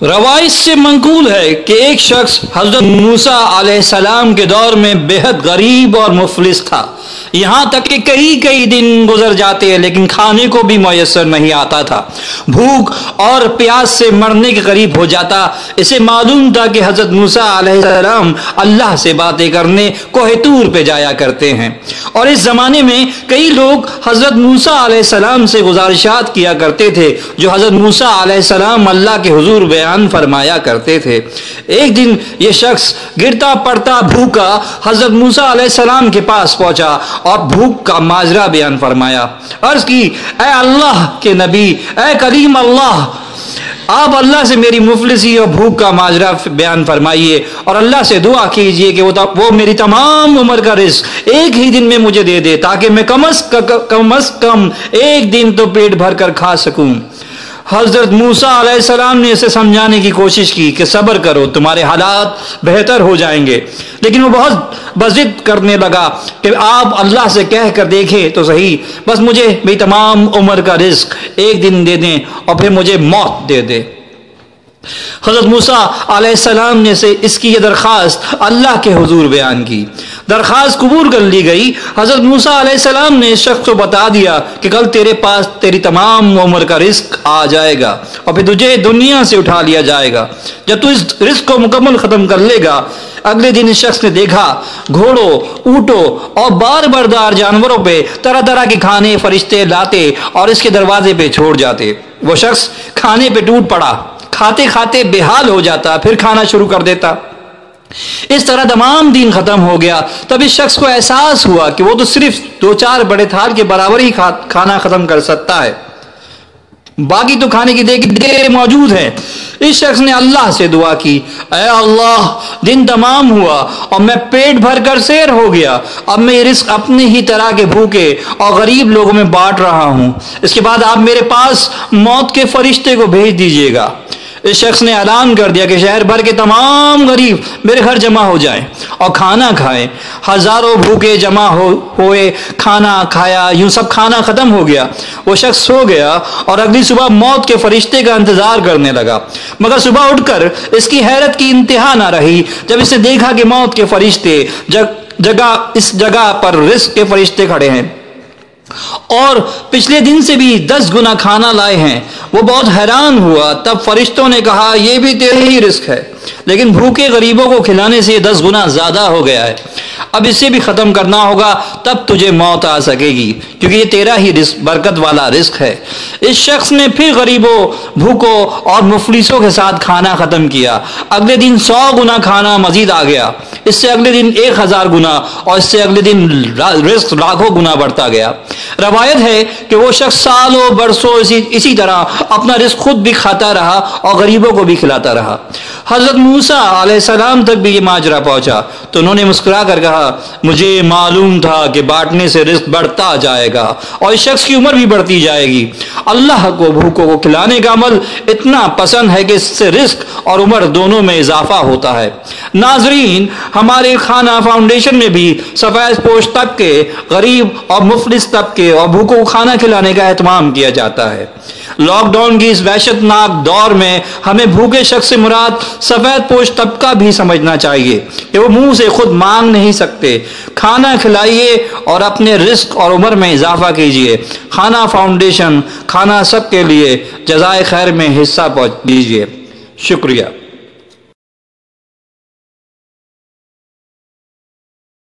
روایت سے منقول ہے کہ ایک شخص حضرت موسیٰ علیہ السلام کے دور میں بے حد غریب اور مفلس تھا، یہاں تک کہ کئی دن گزر جاتے لیکن کھانے کو بھی میسر نہیں آتا تھا، بھوک اور پیاس سے مرنے کے قریب ہو جاتا۔ اسے معلوم تھا کہ حضرت موسیٰ علیہ السلام اللہ سے باتیں کرنے کوہ طور پہ جایا کرتے ہیں، اور اس زمانے میں کئی لوگ حضرت موسیٰ علیہ السلام سے گزارشات کیا کرتے تھے جو حضرت موسیٰ علیہ السلام اللہ کے حضور بیان فرمایا کرتے تھے۔ ایک دن یہ شخص گرتا پڑتا بھوکا حضرت موسیٰ علیہ السلام کے پاس پہنچا اور بھوک کا ماجرا بیان فرمایا۔ عرض کی، اے اللہ کے نبی، اے کریم اللہ، آپ اللہ سے میری مفلسی اور بھوک کا ماجرا بیان فرمائیے اور اللہ سے دعا کیجئے کہ وہ میری تمام عمر کا رزق ایک ہی دن میں مجھے دے دے تاکہ میں کم از کم ایک دن تو پیٹ بھر کر کھا سکوں۔ حضرت موسیٰ علیہ السلام نے اسے سمجھانے کی کوشش کی کہ صبر کرو، تمہارے حالات بہتر ہو جائیں گے، لیکن وہ بہت بضد کرنے لگا کہ آپ اللہ سے کہہ کر دیکھیں تو صحیح، بس مجھے میری تمام عمر کا رزق ایک دن دے دیں اور پھر مجھے موت دے دے۔ حضرت موسیٰ علیہ السلام نے اس کی یہ درخواست اللہ کے حضور بیان کی، درخواست قبول کر لی گئی۔ حضرت موسیٰ علیہ السلام نے اس شخص کو بتا دیا کہ کل تیرے پاس تیری تمام عمر کا رزق آ جائے گا اور پھر تجھے دنیا سے اٹھا لیا جائے گا۔ جب تو اس رزق کو مکمل ختم کر لے گا، اگلے دن اس شخص نے دیکھا گھوڑوں، اونٹوں اور بار بردار جانوروں پہ طرح طرح کے کھانے فرشتے لاتے اور اس کے دروازے پہ چھوڑ جاتے۔ وہ شخص کھانے پہ ٹوٹ پڑا، کھاتے کھاتے بے حال ہو جاتا، پھر کھانا شروع کر دیتا۔ اس طرح تمام دن ختم ہو گیا۔ تب اس شخص کو احساس ہوا کہ وہ تو صرف 2-4 بڑے تھال کے برابر ہی کھانا ختم کر سکتا ہے، باقی تو کھانے کی دیگ موجود ہے۔ اس شخص نے اللہ سے دعا کی، اے اللہ، دن تمام ہوا اور میں پیٹ بھر کر سیر ہو گیا، اب میں یہ رزق اپنے ہی طرح کے بھوکے اور غریب لوگوں میں بانٹ رہا ہوں، اس کے بعد آپ میرے پاس موت کے فرشتے کو بھیج دیجیے گا۔ اس شخص نے اعلان کر دیا کہ شہر بھر کے تمام غریب میرے گھر جمع ہو جائیں اور کھانا کھائیں۔ ہزاروں بھوکے جمع ہوئے، کھانا کھایا، یوں سب کھانا ختم ہو گیا۔ وہ شخص سو گیا اور اگلی صبح موت کے فرشتے کا انتظار کرنے لگا، مگر صبح اٹھ کر اس کی حیرت کی انتہا نہ رہی جب اس نے دیکھا کہ موت کے فرشتے اس جگہ پر رزق کے فرشتے کھڑے ہیں اور پچھلے دن سے بھی 10 گنا کھانا لائے ہیں۔ وہ بہت حیران ہوا۔ تب فرشتوں نے کہا، یہ بھی تیرے ہی رزق ہے، لیکن بھوکے غریبوں کو کھلانے سے 10 گنا زیادہ ہو گیا ہے، اب اسے بھی ختم کرنا ہوگا، تب تجھے موت آ سکے گی، کیونکہ یہ تیرا ہی رزق، برکت والا رزق ہے۔ اس شخص نے پھر غریبوں، بھوکوں اور مفلسوں کے ساتھ کھانا ختم کیا۔ اگلے دن 100 گنا کھانا مزید آ گیا، اس سے اگلے دن 1000 گنا اور اس سے اگلے دن رزق لاکھوں گنا بڑھتا گیا۔ روایت ہے کہ وہ شخص سالوں برسوں اسی طرح اپنا رزق خود بھی کھاتا رہا اور غریبوں کو بھی کھلاتا رہا۔ حضرت موسیٰ علیہ السلام تک بھی یہ ماجرا پہنچا تو انہوں نے مسکرا کر کہا، مجھے معلوم تھا کہ بانٹنے سے رزق بڑھتا جائے گا اور اس شخص کی عمر بھی بڑھتی جائے گی۔ اللہ کو بھوکوں کو کھلانے کا عمل اتنا پسند ہے کہ اس سے رزق اور عمر دونوں میں اضافہ ہوتا ہے۔ ناظرین، ہمارے کھانا فاؤنڈیشن میں بھی سفید پوش طبقے، غریب اور مفلس طبقے اور بھوکوں کو کھانا کھلانے کا اہتمام کیا جاتا ہے۔ لاک ڈاؤن کی اس وحشت ناک دور میں ہمیں بھوکے شخص سے مراد سفید پوش طبقہ بھی سمجھنا چاہیے کہ وہ منہ سے خود مانگ نہیں سکتے۔ کھانا کھلائیے اور اپنے رزق اور عمر میں اضافہ کیجیے۔ کھانا فاؤنڈیشن، کھانا سب کے لیے، جزائے خیر میں حصہ پہنچ دیجیے۔ شکریہ۔